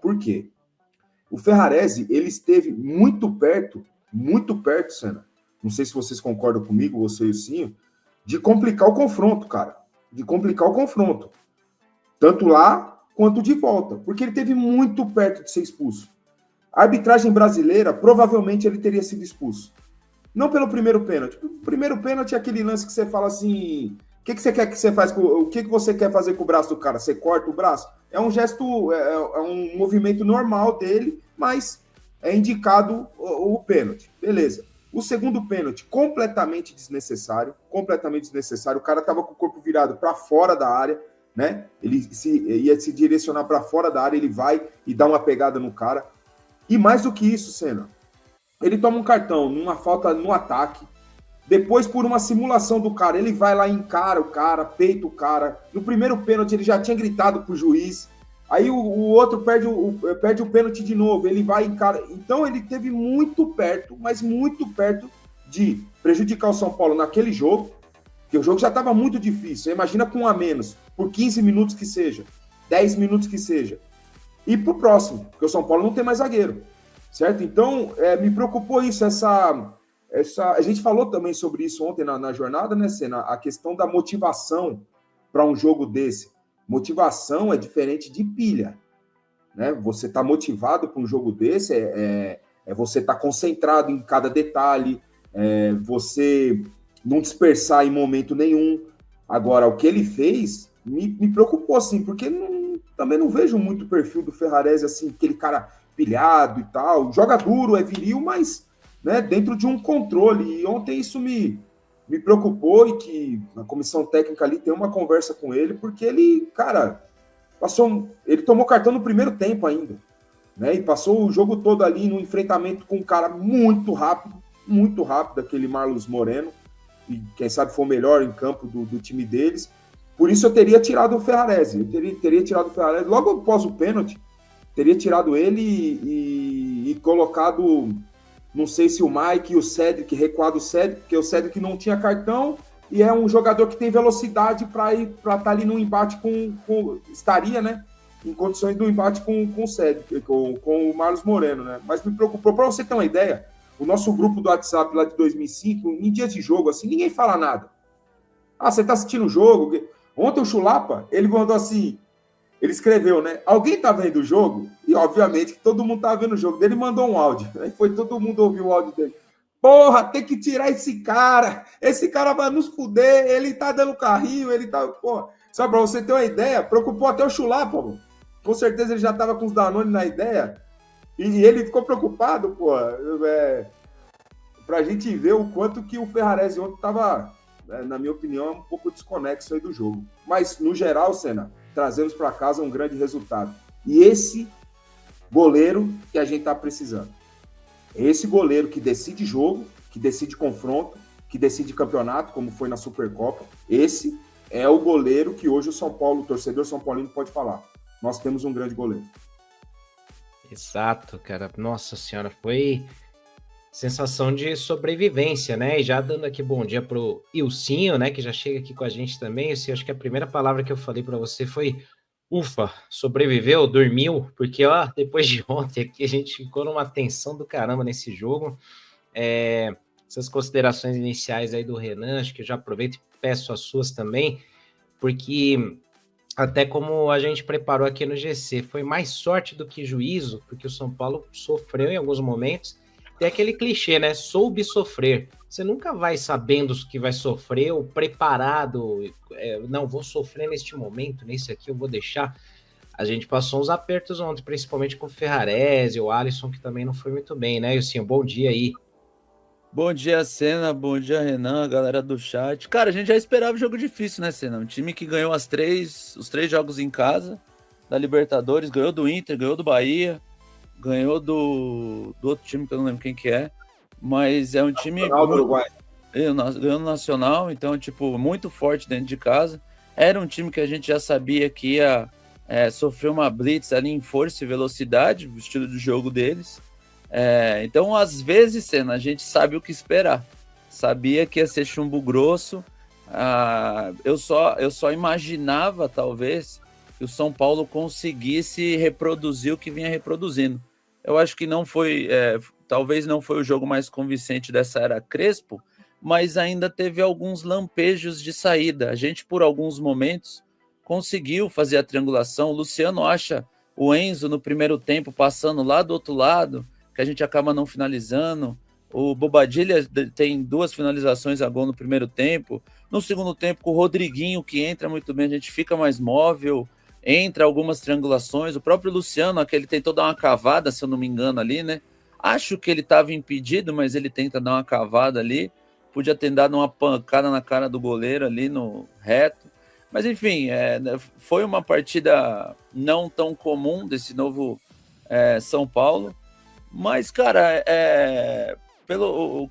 Por quê? O Ferrarese, ele esteve muito perto, Senna, não sei se vocês concordam comigo, você e o Cinho, de complicar o confronto, cara. De complicar o confronto. Tanto lá quanto de volta. Porque ele teve muito perto de ser expulso. A arbitragem brasileira, provavelmente ele teria sido expulso. Não pelo primeiro pênalti. O primeiro pênalti é aquele lance que você fala assim... O que você quer que você faz? O que você quer fazer com o braço do cara? Você corta o braço? É um gesto, é um movimento normal dele, mas é indicado o pênalti. Beleza. O segundo pênalti, completamente desnecessário. O cara estava com o corpo virado para fora da área, né? Ele ia se direcionar para fora da área, ele vai e dá uma pegada no cara. E mais do que isso, Senna, ele toma um cartão numa falta no ataque. Depois, por uma simulação do cara, ele vai lá e encara o cara, peita o cara. No primeiro pênalti, ele já tinha gritado pro juiz. Aí o outro perde o pênalti de novo. Ele vai e encara. Então, ele teve muito perto, mas muito perto de prejudicar o São Paulo naquele jogo, porque o jogo já estava muito difícil. Você imagina com um a menos, por 15 minutos que seja, 10 minutos que seja. E pro próximo, porque o São Paulo não tem mais zagueiro, certo? Então, me preocupou isso, a gente falou também sobre isso ontem na jornada, né, Senna? A questão da motivação para um jogo desse. Motivação é diferente de pilha, né? Você tá motivado para um jogo desse, você tá concentrado em cada detalhe, você não dispersar em momento nenhum. Agora, o que ele fez me preocupou, assim, porque também não vejo muito o perfil do Ferrarese, assim, aquele cara pilhado e tal. Joga duro, é viril, mas... né, dentro de um controle, e ontem isso me preocupou, e que a comissão técnica ali tem uma conversa com ele, porque ele, cara, ele tomou cartão no primeiro tempo ainda, né, e passou o jogo todo ali no enfrentamento com um cara muito rápido, aquele Marlos Moreno, e quem sabe foi o melhor em campo do time deles. Por isso eu teria tirado o Ferrarese, logo após o pênalti, teria tirado ele e colocado... Não sei se o Mike e o Cedric, recuado o Cedric, porque o Cedric não tinha cartão e é um jogador que tem velocidade para estar ali no embate estaria, né? Em condições do embate com o Cedric, com o Marlos Moreno, né? Mas me preocupou, para você ter uma ideia, o nosso grupo do WhatsApp lá de 2005, em dias de jogo, assim, ninguém fala nada. Ah, você tá assistindo o jogo? Ontem o Chulapa, ele mandou assim... Ele escreveu, né? Alguém tá vendo o jogo? E, obviamente, que todo mundo tá vendo o jogo. Ele mandou um áudio. Aí foi todo mundo ouvir o áudio dele. Porra, tem que tirar esse cara. Esse cara vai nos fuder. Ele tá dando carrinho, ele tá... Porra. Só pra você ter uma ideia, preocupou até o Chulapa, pô. Com certeza ele já tava com os Danone na ideia. E ele ficou preocupado, pô. Pra gente ver o quanto que o Ferrarese ontem tava, na minha opinião, um pouco desconexo aí do jogo. Mas, no geral, Senna, trazemos para casa um grande resultado. E esse goleiro que a gente está precisando. Esse goleiro que decide jogo, que decide confronto, que decide campeonato, como foi na Supercopa. Esse é o goleiro que hoje o São Paulo, o torcedor São Paulino pode falar. Nós temos um grande goleiro. Exato, cara. Nossa senhora, foi sensação de sobrevivência, né? E já dando aqui bom dia pro Ilcinho, né? Que já chega aqui com a gente também. Assim, acho que a primeira palavra que eu falei para você foi ufa, sobreviveu, dormiu, porque ó, depois de ontem aqui a gente ficou numa tensão do caramba nesse jogo. Essas considerações iniciais aí do Renan, acho que eu já aproveito e peço as suas também, porque até como a gente preparou aqui no GC, foi mais sorte do que juízo, porque o São Paulo sofreu em alguns momentos. Tem aquele clichê, né? Soube sofrer. Você nunca vai sabendo que vai sofrer ou preparado. Não, vou sofrer neste momento, nesse aqui eu vou deixar. A gente passou uns apertos ontem, principalmente com o Ferrarese, o Alisson, que também não foi muito bem, né? E assim, bom dia aí. Bom dia, Senna. Bom dia, Renan, galera do chat. Cara, a gente já esperava jogo difícil, né, Senna? Um time que ganhou os três jogos em casa da Libertadores, ganhou do Inter, ganhou do Bahia, ganhou do outro time que eu não lembro quem que é, mas é um time... Nacional do Uruguai. Ganhou no Nacional, então, tipo, muito forte dentro de casa. Era um time que a gente já sabia que ia sofrer uma blitz ali em força e velocidade, o estilo de jogo deles. Então, às vezes, Senna, a gente sabe o que esperar. Sabia que ia ser chumbo grosso. Eu só imaginava, talvez, que que o São Paulo conseguisse reproduzir o que vinha reproduzindo. Eu acho que não foi, talvez não foi o jogo mais convincente dessa era Crespo, mas ainda teve alguns lampejos de saída. A gente, por alguns momentos, conseguiu fazer a triangulação. O Luciano acha o Enzo no primeiro tempo passando lá do outro lado, que a gente acaba não finalizando. O Bobadilla tem 2 finalizações a gol no primeiro tempo. No segundo tempo, com o Rodriguinho, que entra muito bem, a gente fica mais móvel, entra algumas triangulações. O próprio Luciano, aquele tentou dar uma cavada, se eu não me engano, ali, né? Acho que ele estava impedido, mas ele tenta dar uma cavada ali. Podia ter dado uma pancada na cara do goleiro ali no reto. Mas, enfim, foi uma partida não tão comum desse novo São Paulo. Mas, cara,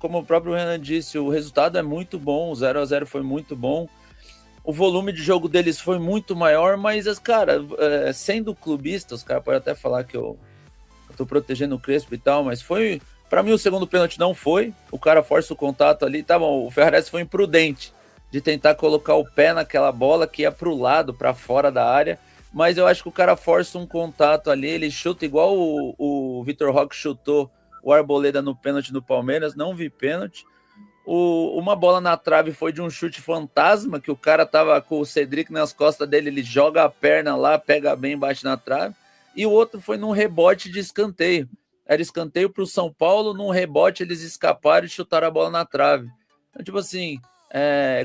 como o próprio Renan disse, o resultado é muito bom, o 0-0 foi muito bom. O volume de jogo deles foi muito maior, mas, cara, sendo clubista, os caras podem até falar que eu tô protegendo o Crespo e tal, mas foi... Para mim, o segundo pênalti não foi. O cara força o contato ali, tá bom, o Ferrarese foi imprudente de tentar colocar o pé naquela bola que ia pro lado, para fora da área, mas eu acho que o cara força um contato ali, ele chuta igual o Vitor Roque chutou o Arboleda no pênalti do Palmeiras, não vi pênalti. Uma bola na trave foi de um chute fantasma, que o cara tava com o Cedric nas costas dele, ele joga a perna lá, pega bem, bate na trave, e o outro foi num rebote de escanteio. Era escanteio pro São Paulo, num rebote eles escaparam e chutaram a bola na trave. Então, tipo assim,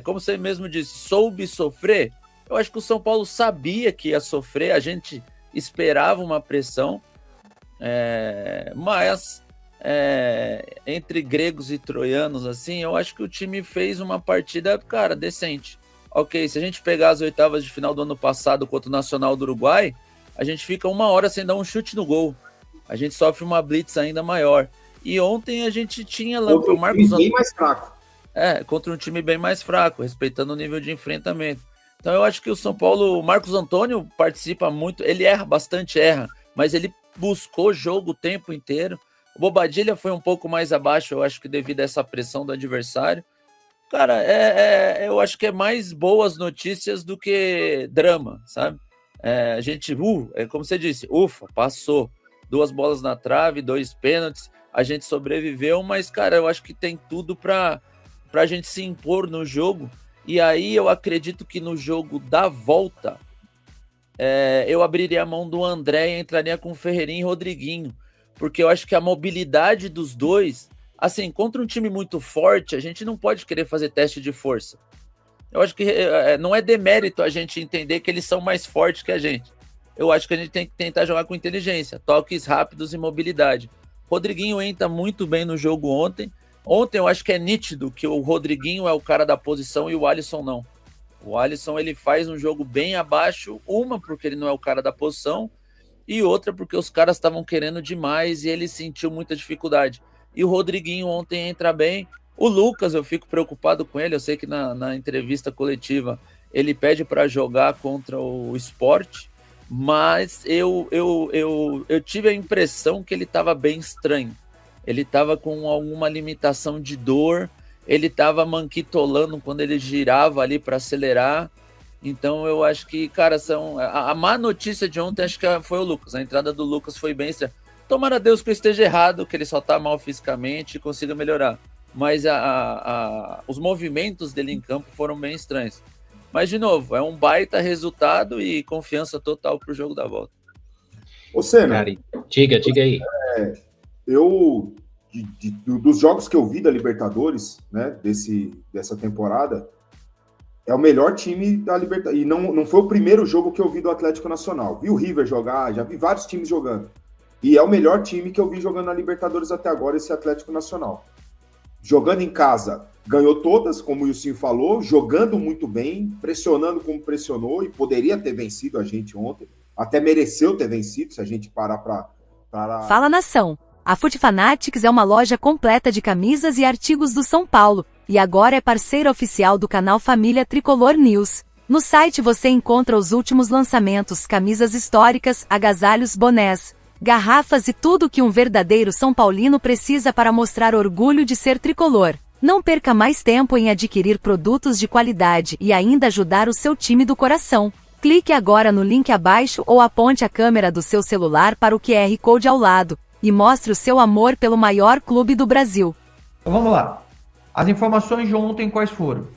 como você mesmo disse, soube sofrer. Eu acho que o São Paulo sabia que ia sofrer, a gente esperava uma pressão, mas entre gregos e troianos, assim, eu acho que o time fez uma partida, cara, decente. Ok, se a gente pegar as oitavas de final do ano passado contra o Nacional do Uruguai, a gente fica 1 hora sem dar um chute no gol. A gente sofre uma blitz ainda maior. E ontem a gente tinha contra um time bem mais fraco. Contra um time bem mais fraco, respeitando o nível de enfrentamento. Então eu acho que o São Paulo, o Marcos Antônio participa muito, ele erra bastante, mas ele buscou jogo o tempo inteiro. O Bobadilla foi um pouco mais abaixo, eu acho que devido a essa pressão do adversário. Cara, eu acho que é mais boas notícias do que drama, sabe? A gente, como você disse, ufa, passou. 2 bolas na trave, 2 pênaltis, a gente sobreviveu, mas, cara, eu acho que tem tudo pra gente se impor no jogo. E aí eu acredito que no jogo da volta, eu abriria a mão do André e entraria com o Ferreirinha e Rodriguinho, porque eu acho que a mobilidade dos dois, assim, contra um time muito forte, a gente não pode querer fazer teste de força. Eu acho que não é demérito a gente entender que eles são mais fortes que a gente. Eu acho que a gente tem que tentar jogar com inteligência, toques rápidos e mobilidade. Rodriguinho entra muito bem no jogo ontem. Ontem eu acho que é nítido que o Rodriguinho é o cara da posição e o Alisson não. O Alisson, ele faz um jogo bem abaixo, uma porque ele não é o cara da posição e outra porque os caras estavam querendo demais e ele sentiu muita dificuldade. E o Rodriguinho ontem entra bem. O Lucas, eu fico preocupado com ele, eu sei que na entrevista coletiva ele pede para jogar contra o Sport, mas eu tive a impressão que ele estava bem estranho. Ele estava com alguma limitação de dor, ele estava manquitolando quando ele girava ali para acelerar. Então eu acho que, cara, a má notícia de ontem acho que foi o Lucas. A entrada do Lucas foi bem estranha. Tomara a Deus que eu esteja errado, que ele só está mal fisicamente e consiga melhorar. Mas os movimentos dele em campo foram bem estranhos. Mas, de novo, é um baita resultado e confiança total para o jogo da volta. Ô, Senna, cara, diga aí. Dos jogos que eu vi da Libertadores, né, dessa temporada, é o melhor time da Libertadores. E não foi o primeiro jogo que eu vi do Atlético Nacional. Vi o River jogar, já vi vários times jogando. E é o melhor time que eu vi jogando na Libertadores até agora, esse Atlético Nacional. Jogando em casa, ganhou todas, como o Ilcinho falou, jogando muito bem, pressionando como pressionou, e poderia ter vencido a gente ontem, até mereceu ter vencido, se a gente parar para... Fala, nação! A Foot Fanatics é uma loja completa de camisas e artigos do São Paulo, e agora é parceira oficial do canal Família Tricolor News. No site você encontra os últimos lançamentos, camisas históricas, agasalhos, bonés, garrafas e tudo que um verdadeiro São Paulino precisa para mostrar orgulho de ser tricolor. Não perca mais tempo em adquirir produtos de qualidade e ainda ajudar o seu time do coração. Clique agora no link abaixo ou aponte a câmera do seu celular para o QR Code ao lado e mostre o seu amor pelo maior clube do Brasil. Então vamos lá. As informações de ontem quais foram?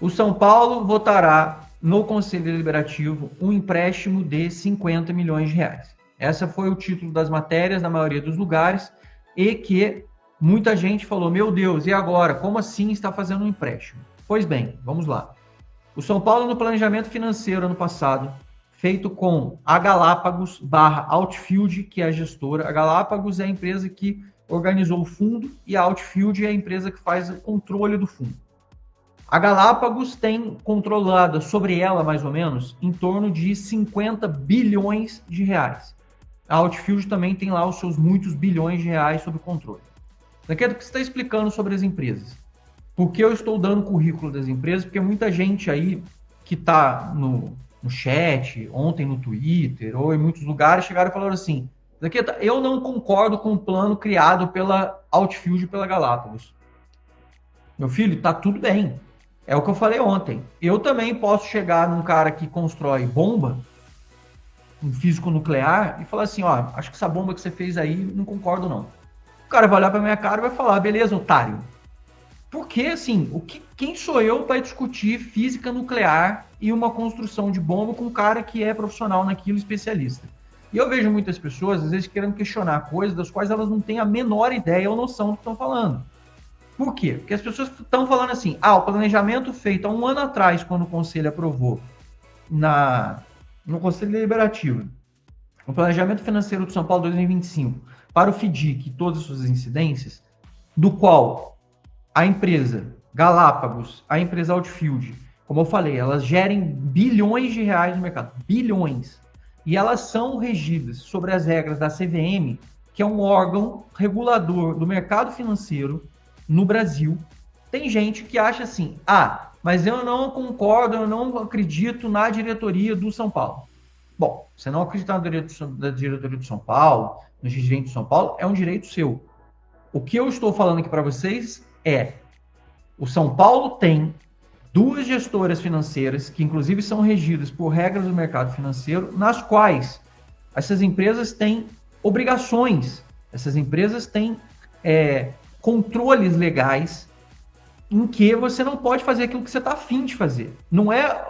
O São Paulo votará no Conselho Deliberativo um empréstimo de 50 milhões de reais. Essa foi o título das matérias na maioria dos lugares e que muita gente falou, meu Deus, e agora? Como assim está fazendo um empréstimo? Pois bem, vamos lá. O São Paulo, no planejamento financeiro ano passado, feito com a Galápagos / Outfield, que é a gestora. A Galápagos é a empresa que organizou o fundo e a Outfield é a empresa que faz o controle do fundo. A Galápagos tem controlado sobre ela, mais ou menos, em torno de 50 bilhões de reais. A Outfield também tem lá os seus muitos bilhões de reais sob controle. Daqui a pouco você está explicando sobre as empresas. Por que eu estou dando o currículo das empresas? Porque muita gente aí que está no chat, ontem no Twitter, ou em muitos lugares, chegaram e falaram assim, eu não concordo com o plano criado pela Outfield e pela Galápagos. Meu filho, tá tudo bem. É o que eu falei ontem. Eu também posso chegar num cara que constrói bomba, um físico nuclear, e falar assim, ó, acho que essa bomba que você fez aí, não concordo não. O cara vai olhar pra minha cara e vai falar, beleza, otário. Porque, assim, quem sou eu para discutir física nuclear e uma construção de bomba com um cara que é profissional naquilo, especialista? E eu vejo muitas pessoas, às vezes, querendo questionar coisas das quais elas não têm a menor ideia ou noção do que estão falando. Por quê? Porque as pessoas estão falando assim, o planejamento feito há um ano atrás, quando o Conselho aprovou no Conselho Deliberativo, o planejamento financeiro do São Paulo 2025, para o FDIC e todas as suas incidências, do qual a empresa Galápagos, a empresa Outfield, como eu falei, elas gerem bilhões de reais no mercado, bilhões, e elas são regidas sobre as regras da CVM, que é um órgão regulador do mercado financeiro no Brasil. Tem gente que acha assim, mas eu não concordo, eu não acredito na diretoria do São Paulo. Bom, você não acreditar na diretoria do São Paulo, no dirigente do São Paulo, é um direito seu. O que eu estou falando aqui para vocês é, o São Paulo tem duas gestoras financeiras, que inclusive são regidas por regras do mercado financeiro, nas quais essas empresas têm obrigações, essas empresas têm controles legais em que você não pode fazer aquilo que você está afim de fazer. Não é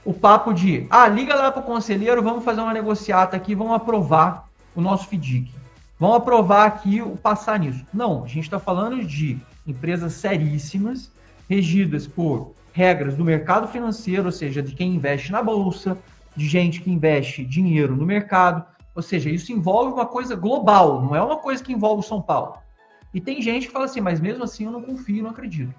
o papo de, liga lá para o conselheiro, vamos fazer uma negociata aqui, vamos aprovar o nosso FDIC. Vamos aprovar aqui o passar nisso. Não, a gente está falando de empresas seríssimas, regidas por regras do mercado financeiro, ou seja, de quem investe na bolsa, de gente que investe dinheiro no mercado, ou seja, isso envolve uma coisa global, não é uma coisa que envolve o São Paulo. E tem gente que fala assim, mas mesmo assim eu não confio, não acredito.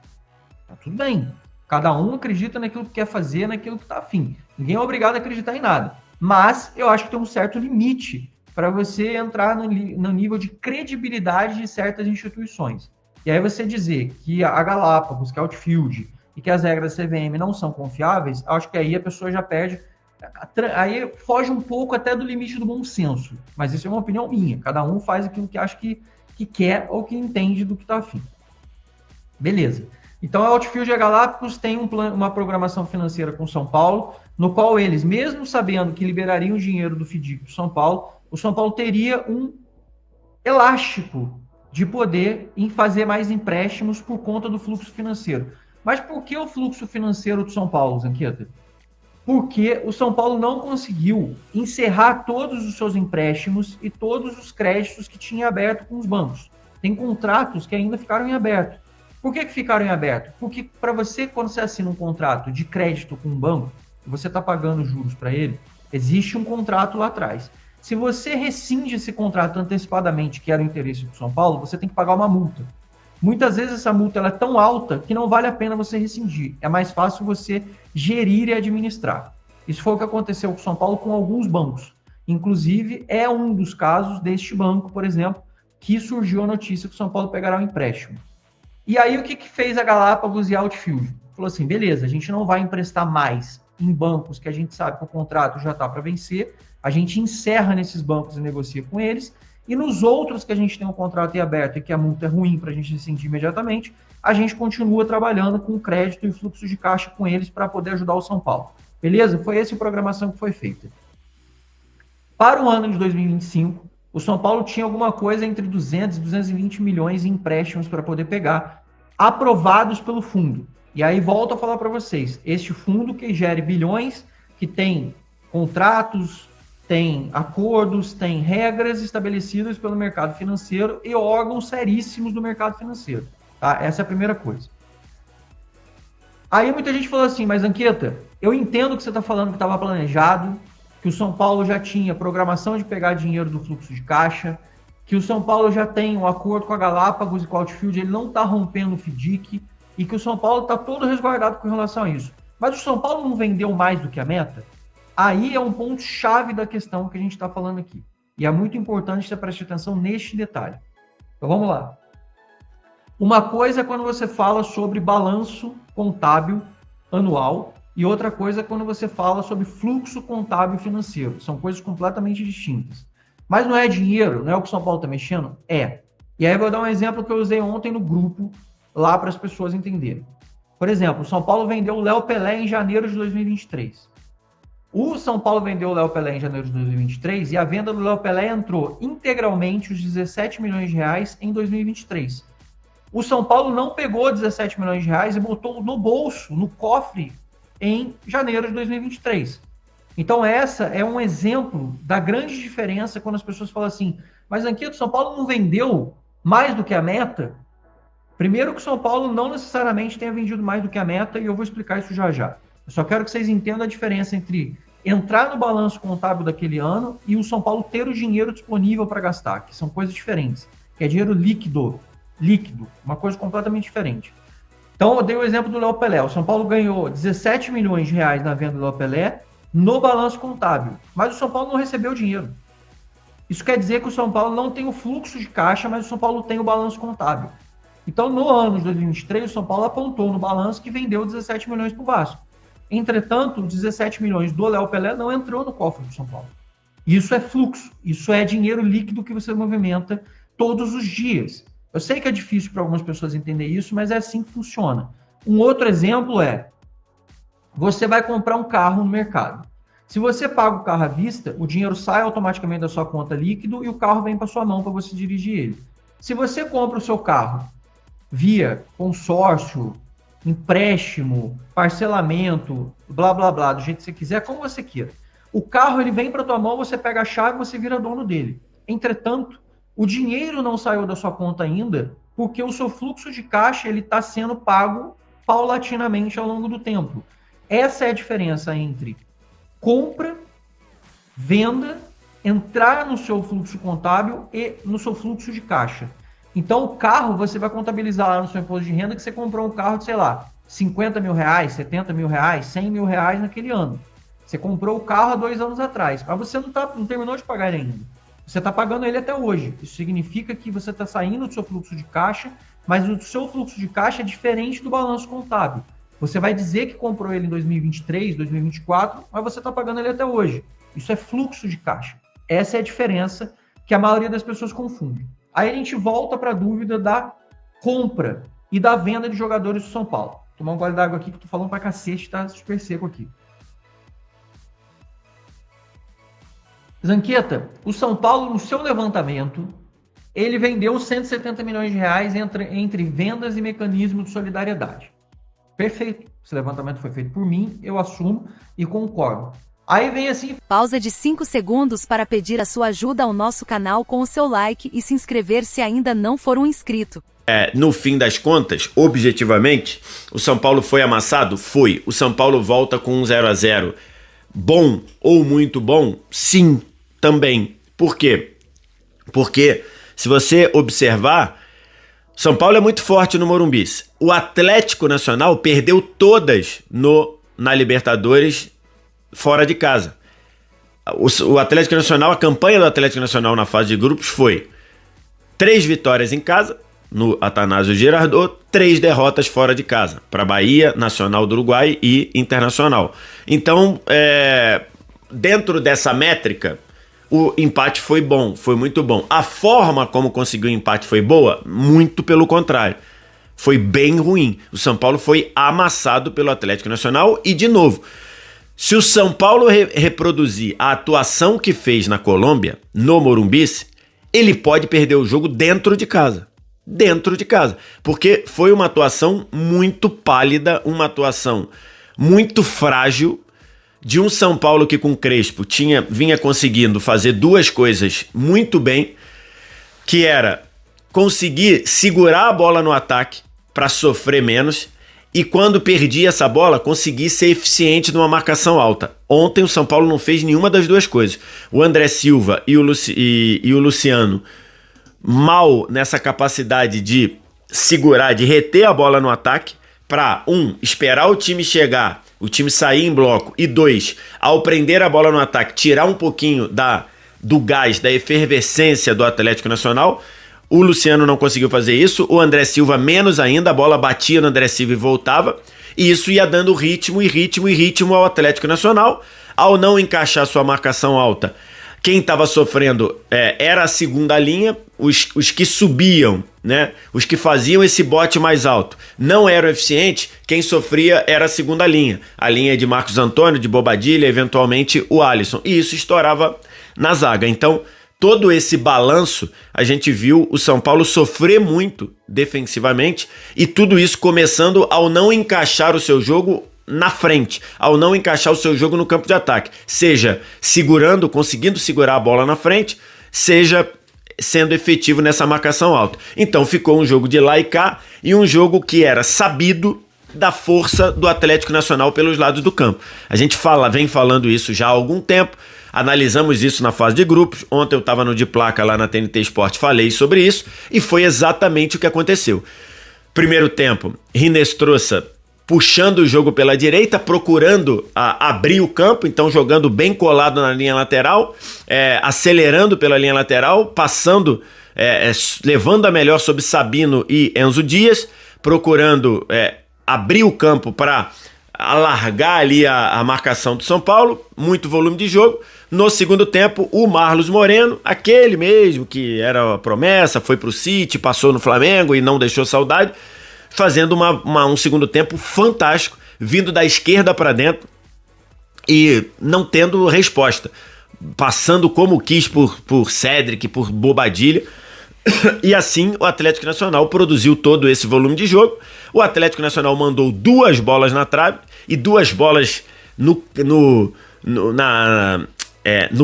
Tá tudo bem. Cada um acredita naquilo que quer fazer, naquilo que está afim. Ninguém é obrigado a acreditar em nada. Mas eu acho que tem um certo limite para você entrar no nível de credibilidade de certas instituições. E aí você dizer que a Galápagos, que a Outfield e que as regras da CVM não são confiáveis, acho que aí a pessoa já perde, aí foge um pouco até do limite do bom senso. Mas isso é uma opinião minha. Cada um faz aquilo que acha que quer ou que entende do que está afim. Beleza. Então, a Outfield e a Galápagos têm uma programação financeira com São Paulo, no qual eles, mesmo sabendo que liberariam o dinheiro do FDIC do São Paulo, o São Paulo teria um elástico de poder em fazer mais empréstimos por conta do fluxo financeiro. Mas por que o fluxo financeiro do São Paulo, Zanqueta? Porque o São Paulo não conseguiu encerrar todos os seus empréstimos e todos os créditos que tinha aberto com os bancos. Tem contratos que ainda ficaram em aberto. Por que ficaram em aberto? Porque para você, quando você assina um contrato de crédito com um banco, você está pagando juros para ele, existe um contrato lá atrás. Se você rescinde esse contrato antecipadamente, que era o interesse do São Paulo, você tem que pagar uma multa. Muitas vezes essa multa ela é tão alta que não vale a pena você rescindir. É mais fácil você gerir e administrar. Isso foi o que aconteceu com o São Paulo com alguns bancos. Inclusive, é um dos casos deste banco, por exemplo, que surgiu a notícia que o São Paulo pegará um empréstimo. E aí, o que fez a Galápagos e a Outfield? Falou assim, beleza, a gente não vai emprestar mais em bancos que a gente sabe que o contrato já está para vencer, a gente encerra nesses bancos e negocia com eles, e nos outros que a gente tem um contrato em aberto e que a multa é ruim para a gente rescindir imediatamente, a gente continua trabalhando com crédito e fluxo de caixa com eles para poder ajudar o São Paulo. Beleza? Foi essa a programação que foi feita. Para o ano de 2025, o São Paulo tinha alguma coisa entre 200 e 220 milhões em empréstimos para poder pegar, aprovados pelo fundo. E aí volto a falar para vocês, este fundo que gere bilhões, que tem contratos, tem acordos, tem regras estabelecidas pelo mercado financeiro e órgãos seríssimos do mercado financeiro. Tá? Essa é a primeira coisa. Aí muita gente falou assim, mas Anqueta, eu entendo que você está falando que estava planejado, que o São Paulo já tinha programação de pegar dinheiro do fluxo de caixa, que o São Paulo já tem um acordo com a Galápagos e com o Outfield, ele não está rompendo o FDIC, e que o São Paulo está todo resguardado com relação a isso. Mas o São Paulo não vendeu mais do que a meta? Aí é um ponto-chave da questão que a gente está falando aqui. E é muito importante você prestar atenção neste detalhe. Então vamos lá. Uma coisa é quando você fala sobre balanço contábil anual, e outra coisa é quando você fala sobre fluxo contábil financeiro. São coisas completamente distintas. Mas não é dinheiro, não é o que o São Paulo está mexendo? É. E aí eu vou dar um exemplo que eu usei ontem no grupo, lá para as pessoas entenderem. Por exemplo, o São Paulo vendeu o Léo Pelé em janeiro de 2023. O São Paulo vendeu o Léo Pelé em janeiro de 2023 e a venda do Léo Pelé entrou integralmente os 17 milhões de reais em 2023. O São Paulo não pegou 17 milhões de reais e botou no bolso, no cofre, em janeiro de 2023. Então essa é um exemplo da grande diferença quando as pessoas falam assim, mas Anqueta, o São Paulo não vendeu mais do que a meta? Primeiro que o São Paulo não necessariamente tenha vendido mais do que a meta e eu vou explicar isso já já. Eu só quero que vocês entendam a diferença entre entrar no balanço contábil daquele ano e o São Paulo ter o dinheiro disponível para gastar, que são coisas diferentes, que é dinheiro líquido, uma coisa completamente diferente. Então eu dei o exemplo do Léo Pelé. O São Paulo ganhou 17 milhões de reais na venda do Léo Pelé no balanço contábil, mas o São Paulo não recebeu dinheiro. Isso quer dizer que o São Paulo não tem o fluxo de caixa, mas o São Paulo tem o balanço contábil. Então, no ano de 2023, o São Paulo apontou no balanço que vendeu 17 milhões para o Vasco. Entretanto, 17 milhões do Léo Pelé não entrou no cofre do São Paulo. Isso é fluxo, isso é dinheiro líquido que você movimenta todos os dias. Eu sei que é difícil para algumas pessoas entender isso, mas é assim que funciona. Um outro exemplo é, você vai comprar um carro no mercado. Se você paga o carro à vista, o dinheiro sai automaticamente da sua conta líquido e o carro vem para sua mão para você dirigir ele. Se você compra o seu carro via consórcio, empréstimo, parcelamento, blá, blá, blá, do jeito que você quiser, como você queira. O carro ele vem para tua mão, você pega a chave, você vira dono dele. Entretanto, o dinheiro não saiu da sua conta ainda, porque o seu fluxo de caixa ele está sendo pago paulatinamente ao longo do tempo. Essa é a diferença entre compra, venda, entrar no seu fluxo contábil e no seu fluxo de caixa. Então, o carro, você vai contabilizar lá no seu imposto de renda que você comprou um carro de, sei lá, 50 mil reais, 70 mil reais, 100 mil reais naquele ano. Você comprou o carro há 2 anos atrás, mas você não terminou de pagar ele ainda. Você está pagando ele até hoje. Isso significa que você está saindo do seu fluxo de caixa, mas o seu fluxo de caixa é diferente do balanço contábil. Você vai dizer que comprou ele em 2023, 2024, mas você está pagando ele até hoje. Isso é fluxo de caixa. Essa é a diferença que a maioria das pessoas confunde. Aí a gente volta para a dúvida da compra e da venda de jogadores do São Paulo. Vou tomar um gole d'água aqui que eu tô falando pra cacete, tá super seco aqui. Zanqueta, o São Paulo, no seu levantamento, ele vendeu 170 milhões de reais entre vendas e mecanismo de solidariedade. Perfeito. Esse levantamento foi feito por mim, eu assumo e concordo. Aí vem assim... Pausa de 5 segundos para pedir a sua ajuda ao nosso canal com o seu like e se inscrever se ainda não for um inscrito. No fim das contas, objetivamente, o São Paulo foi amassado? Foi. O São Paulo volta com um 0-0. Bom ou muito bom? Sim, também. Por quê? Porque, se você observar, São Paulo é muito forte no Morumbi. O Atlético Nacional perdeu todas na Libertadores fora de casa. O Atlético Nacional, a campanha do Atlético Nacional na fase de grupos foi 3 vitórias em casa, no Atanásio Girardot, 3 derrotas fora de casa, para Bahia, Nacional do Uruguai e Internacional. Então, dentro dessa métrica, o empate foi bom, foi muito bom. A forma como conseguiu o empate foi boa? Muito pelo contrário. Foi bem ruim. O São Paulo foi amassado pelo Atlético Nacional e, de novo, Se o São Paulo reproduzir a atuação que fez na Colômbia, no Morumbi, ele pode perder o jogo dentro de casa. Dentro de casa. Porque foi uma atuação muito pálida, uma atuação muito frágil de um São Paulo que com Crespo vinha conseguindo fazer duas coisas muito bem, que era conseguir segurar a bola no ataque para sofrer menos e quando perdia essa bola, conseguir ser eficiente numa marcação alta. Ontem o São Paulo não fez nenhuma das duas coisas. O André Silva e o Luciano mal nessa capacidade de segurar, de reter a bola no ataque para, esperar o time chegar, o time sair em bloco e 2, ao prender a bola no ataque, tirar um pouquinho do gás, da efervescência do Atlético Nacional. O Luciano não conseguiu fazer isso, o André Silva menos ainda, a bola batia no André Silva e voltava, e isso ia dando ritmo ao Atlético Nacional. Ao não encaixar sua marcação alta, quem estava sofrendo era a segunda linha, os que subiam, né? Os que faziam esse bote mais alto não eram eficientes, quem sofria era a segunda linha, a linha de Marcos Antônio, de Bobadilha, eventualmente o Alisson, e isso estourava na zaga. Então, todo esse balanço, a gente viu o São Paulo sofrer muito defensivamente e tudo isso começando ao não encaixar o seu jogo na frente, ao não encaixar o seu jogo no campo de ataque, seja conseguindo segurar a bola na frente, seja sendo efetivo nessa marcação alta. Então ficou um jogo de lá e cá e um jogo que era sabido da força do Atlético Nacional pelos lados do campo. A gente vem falando isso já há algum tempo, analisamos isso na fase de grupos. Ontem eu estava no De Placa lá na TNT Esporte, falei sobre isso e foi exatamente o que aconteceu. Primeiro tempo, Rinestrosa puxando o jogo pela direita, procurando abrir o campo, então jogando bem colado na linha lateral, acelerando pela linha lateral, passando, levando a melhor sobre Sabino e Enzo Dias, procurando abrir o campo para alargar ali a marcação do São Paulo, muito volume de jogo. No segundo tempo, o Marlos Moreno, aquele mesmo que era a promessa, foi pro City, passou no Flamengo e não deixou saudade, fazendo um segundo tempo fantástico, vindo da esquerda para dentro e não tendo resposta, passando como quis por Cédric, por Bobadilha, e assim o Atlético Nacional produziu todo esse volume de jogo. O Atlético Nacional mandou 2 bolas na trave e 2 bolas no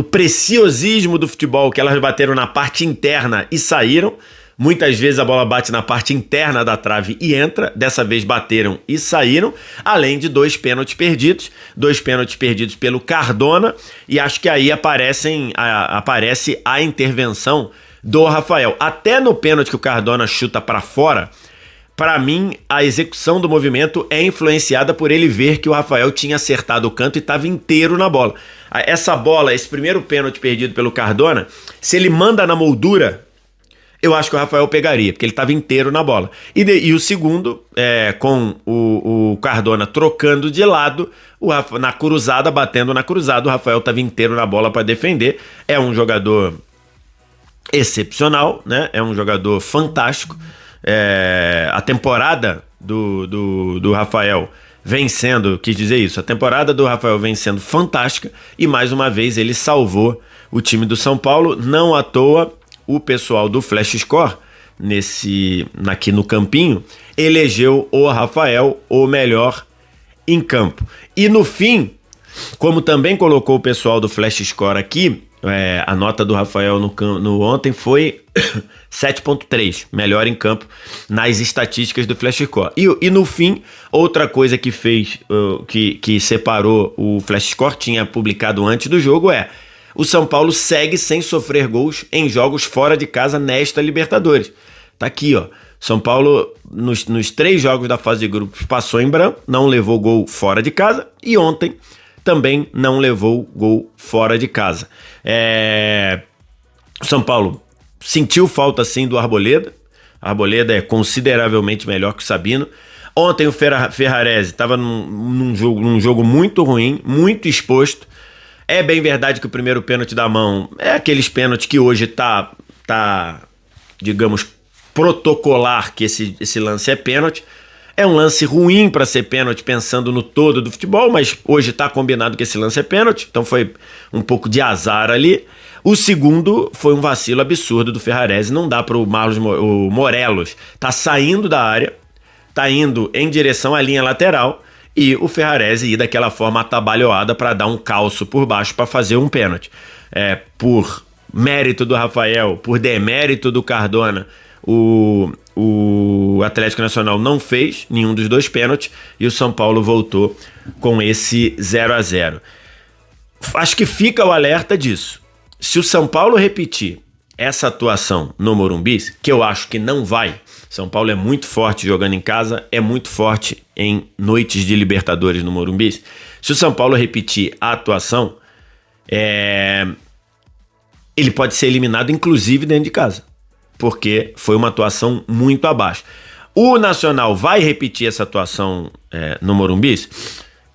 preciosismo do futebol, que elas bateram na parte interna e saíram. Muitas vezes a bola bate na parte interna da trave e entra. Dessa vez bateram e saíram. Além de 2 pênaltis perdidos. 2 pênaltis perdidos pelo Cardona. E acho que aí aparece a intervenção do Rafael. Até no pênalti que o Cardona chuta para fora, para mim, a execução do movimento é influenciada por ele ver que o Rafael tinha acertado o canto e estava inteiro na bola. Essa bola, esse primeiro pênalti perdido pelo Cardona, se ele manda na moldura, eu acho que o Rafael pegaria, porque ele estava inteiro na bola. E o segundo, com o Cardona trocando de lado, na cruzada, batendo na cruzada, o Rafael estava inteiro na bola para defender. É um jogador excepcional, né? É um jogador fantástico. A temporada do Rafael vem sendo, quis dizer isso, a temporada do Rafael vem sendo fantástica e mais uma vez ele salvou o time do São Paulo. Não à toa, o pessoal do Flash Score, aqui no Campinho, elegeu o Rafael o melhor em campo. E no fim, como também colocou o pessoal do Flash Score aqui, a nota do Rafael no ontem foi 7.3, melhor em campo nas estatísticas do Flash Score. E no fim, outra coisa que fez, que separou o Flash Score, tinha publicado antes do jogo, o São Paulo segue sem sofrer gols em jogos fora de casa nesta Libertadores. Tá aqui, ó. São Paulo, nos 3 jogos da fase de grupos, passou em branco, não levou gol fora de casa, e ontem também não levou gol fora de casa. O São Paulo sentiu falta, sim, do Arboleda. A Arboleda é consideravelmente melhor que o Sabino. Ontem o Ferrarese estava num jogo muito ruim, muito exposto. É bem verdade que o primeiro pênalti da mão é aqueles pênaltis que hoje tá digamos, protocolar que esse lance é pênalti. É um lance ruim para ser pênalti pensando no todo do futebol, mas hoje está combinado que esse lance é pênalti, então foi um pouco de azar ali. O segundo foi um vacilo absurdo do Ferrarese, não dá para o Morelos tá saindo da área, tá indo em direção à linha lateral e o Ferrarese ir daquela forma atabalhoada para dar um calço por baixo para fazer um pênalti. Por mérito do Rafael, por demérito do Cardona, o Atlético Nacional não fez nenhum dos dois pênaltis e o São Paulo voltou com esse 0-0. Acho que fica o alerta disso. Se o São Paulo repetir essa atuação no Morumbi, que eu acho que não vai, São Paulo é muito forte jogando em casa, é muito forte em noites de Libertadores no Morumbi. Se o São Paulo repetir a atuação, ele pode ser eliminado inclusive dentro de casa, porque foi uma atuação muito abaixo. O Nacional vai repetir essa atuação no Morumbi?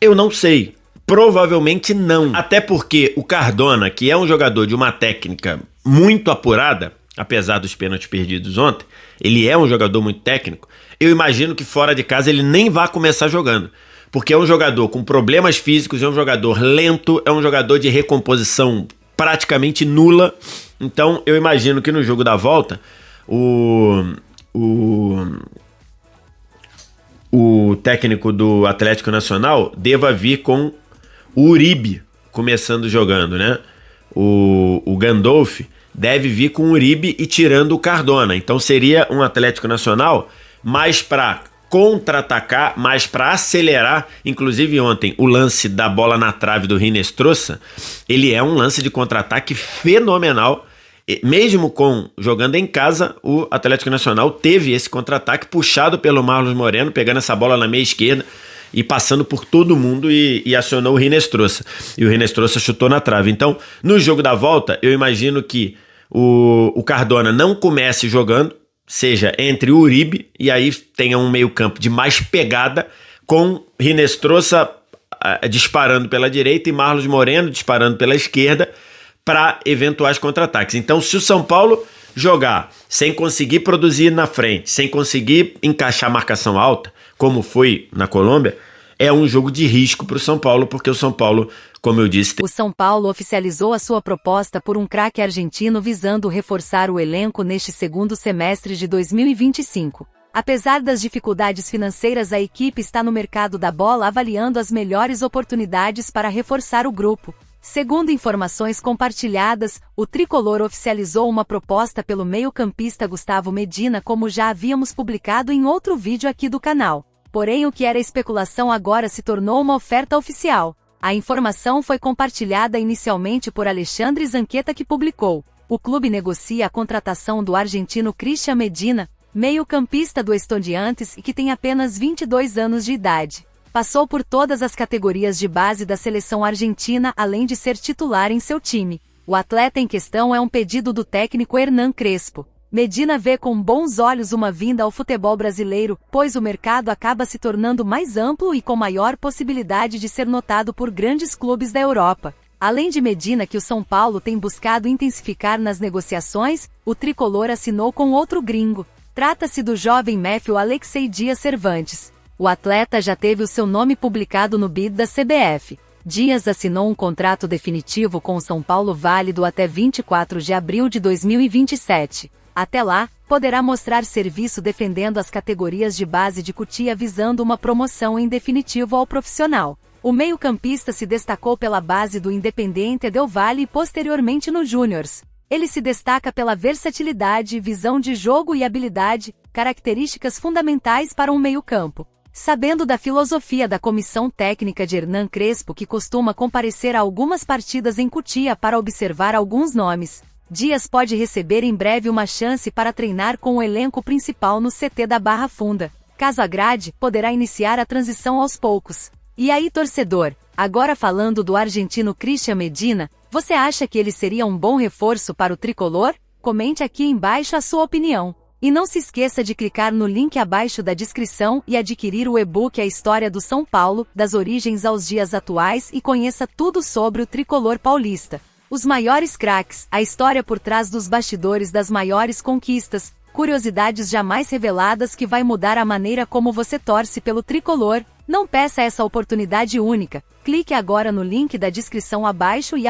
Eu não sei. Provavelmente não. Até porque o Cardona, que é um jogador de uma técnica muito apurada, apesar dos pênaltis perdidos ontem, ele é um jogador muito técnico, eu imagino que fora de casa ele nem vá começar jogando. Porque é um jogador com problemas físicos, é um jogador lento, é um jogador de recomposição praticamente nula. Então eu imagino que no jogo da volta o técnico do Atlético Nacional deva vir com o Uribe começando jogando, né? O Gandolf deve vir com o Uribe e tirando o Cardona. Então seria um Atlético Nacional mais para contra-atacar, mais para acelerar. Inclusive ontem o lance da bola na trave do Hinestrosa, ele é um lance de contra-ataque fenomenal. Mesmo jogando em casa, o Atlético Nacional teve esse contra-ataque puxado pelo Marlos Moreno, pegando essa bola na meia esquerda e passando por todo mundo e acionou o Hinestrosa. E o Hinestrosa chutou na trave. Então, no jogo da volta, eu imagino que o Cardona não comece jogando, seja entre o Uribe, e aí tenha um meio campo de mais pegada, com Hinestrosa disparando pela direita e Marlos Moreno disparando pela esquerda, para eventuais contra-ataques. Então, se o São Paulo jogar sem conseguir produzir na frente, sem conseguir encaixar marcação alta, como foi na Colômbia, é um jogo de risco para o São Paulo, porque o São Paulo, como eu disse... O São Paulo oficializou a sua proposta por um craque argentino visando reforçar o elenco neste segundo semestre de 2025. Apesar das dificuldades financeiras, a equipe está no mercado da bola avaliando as melhores oportunidades para reforçar o grupo. Segundo informações compartilhadas, o tricolor oficializou uma proposta pelo meio-campista Gustavo Medina, como já havíamos publicado em outro vídeo aqui do canal. Porém, o que era especulação agora se tornou uma oferta oficial. A informação foi compartilhada inicialmente por Alexandre Zanqueta, que publicou: o clube negocia a contratação do argentino Cristian Medina, meio-campista do Estudiantes e que tem apenas 22 anos de idade. Passou por todas as categorias de base da seleção argentina, além de ser titular em seu time. O atleta em questão é um pedido do técnico Hernan Crespo. Medina vê com bons olhos uma vinda ao futebol brasileiro, pois o mercado acaba se tornando mais amplo e com maior possibilidade de ser notado por grandes clubes da Europa. Além de Medina, que o São Paulo tem buscado intensificar nas negociações, o tricolor assinou com outro gringo. Trata-se do jovem Matthew Alexei Dias Cervantes. O atleta já teve o seu nome publicado no bid da CBF. Dias assinou um contrato definitivo com o São Paulo válido até 24 de abril de 2027. Até lá, poderá mostrar serviço defendendo as categorias de base de Cotia visando uma promoção em definitivo ao profissional. O meio-campista se destacou pela base do Independiente Del Valle e posteriormente no Júniors. Ele se destaca pela versatilidade, visão de jogo e habilidade, características fundamentais para um meio-campo. Sabendo da filosofia da comissão técnica de Hernan Crespo, que costuma comparecer a algumas partidas em Cotia para observar alguns nomes, Dias pode receber em breve uma chance para treinar com o elenco principal no CT da Barra Funda. Caso agrade, poderá iniciar a transição aos poucos. E aí, torcedor, agora falando do argentino Cristian Medina, você acha que ele seria um bom reforço para o tricolor? Comente aqui embaixo a sua opinião. E não se esqueça de clicar no link abaixo da descrição e adquirir o e-book A História do São Paulo, das origens aos dias atuais, e conheça tudo sobre o tricolor paulista. Os maiores craques, a história por trás dos bastidores das maiores conquistas, curiosidades jamais reveladas que vai mudar a maneira como você torce pelo tricolor. Não peça essa oportunidade única. Clique agora no link da descrição abaixo e